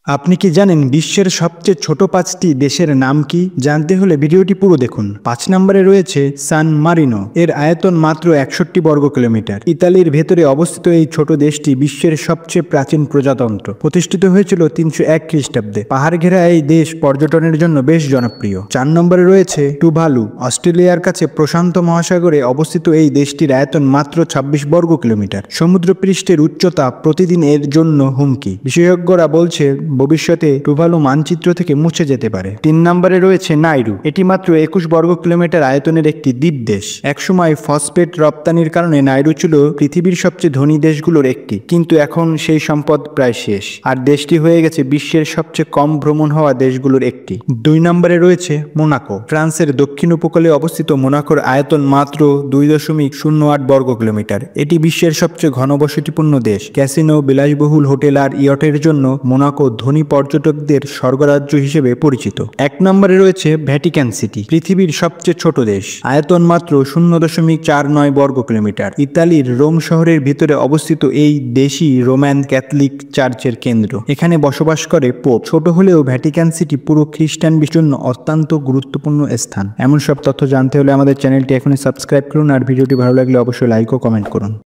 আপনি কি জানেন বিশ্বের সবচেয়ে ছোট 5টি দেশের নাম কি? জানতে হলে ভিডিওটি পুরো দেখুন। 5 নম্বরে রয়েছে সান মারিনো। এর আয়তন মাত্র 61 বর্গ কিলোমিটার। ইতালির ভেতরে অবস্থিত এই ছোট দেশটি বিশ্বের সবচেয়ে প্রাচীন প্রজাতন্ত্র। প্রতিষ্ঠিত হয়েছিল 301 খ্রিস্টাব্দে। পাহাড় ঘেরা এই দেশ পর্যটনের জন্য বেশ জনপ্রিয়। 4 নম্বরে রয়েছে টুভালু। অস্ট্রেলিয়ার কাছে প্রশান্ত মহাসাগরে অবস্থিত এই দেশটির আয়তন মাত্র 26 বর্গ কিলোমিটার। সমুদ্রপৃষ্ঠের উচ্চতা প্রতিদিন এর জন্য হুমকি। বিশেষজ্ঞরা বলছে ভবিষ্যতে টুভালু মানচিত্র থেকে মুছে যেতে পারে। 3 নম্বরে রয়েছে নাইরু। এটি মাত্র 21 বর্গ কিলোমিটার আয়তনের একটি দ্বীপ দেশ। একসময় ফসফেট রপ্তানির কারণে নাইরু ছিল পৃথিবীর সবচেয়ে ধনী দেশগুলোর একটি, কিন্তু এখন সেই সম্পদ প্রায় শেষ, আর দেশটি হয়ে গেছে বিশ্বের সবচেয়ে কম ভ্রমণ হওয়া দেশগুলোর একটি। 2 নম্বরে রয়েছে মোনাকো। ফ্রান্সের দক্ষিণ উপকূলে অবস্থিত মোনাকোর আয়তন মাত্র 2.08 বর্গ কিলোমিটার। এটি বিশ্বের সবচেয়ে ঘনবসতিপূর্ণ দেশ। ক্যাসিনো, বিলাসবহুল হোটেল আর ইয়টের জন্য মোনাকো ধনী পর্যটকদের স্বর্গরাজ্য হিসেবে পরিচিত। 1 নম্বরে রয়েছে ভ্যাটিকান সিটি। পৃথিবীর সবচেয়ে ছোট দেশ, আয়তন মাত্র 0.49 বর্গ কিলোমিটার। ইতালির রোম শহরের ভিতরে অবস্থিত এই দেশই রোমান ক্যাথলিক চার্চের কেন্দ্র। এখানে বসবাস করে পোপ। ছোট হলেও ভ্যাটিকান সিটি পুরো খ্রিস্টান বিশ্বের জন্য অত্যন্ত গুরুত্বপূর্ণ স্থান। এমন সব তথ্য জানতে হলে আমাদের চ্যানেলটি এখনই সাবস্ক্রাইব করুন, আর ভিডিওটি ভালো লাগলে অবশ্যই লাইক ও কমেন্ট করুন।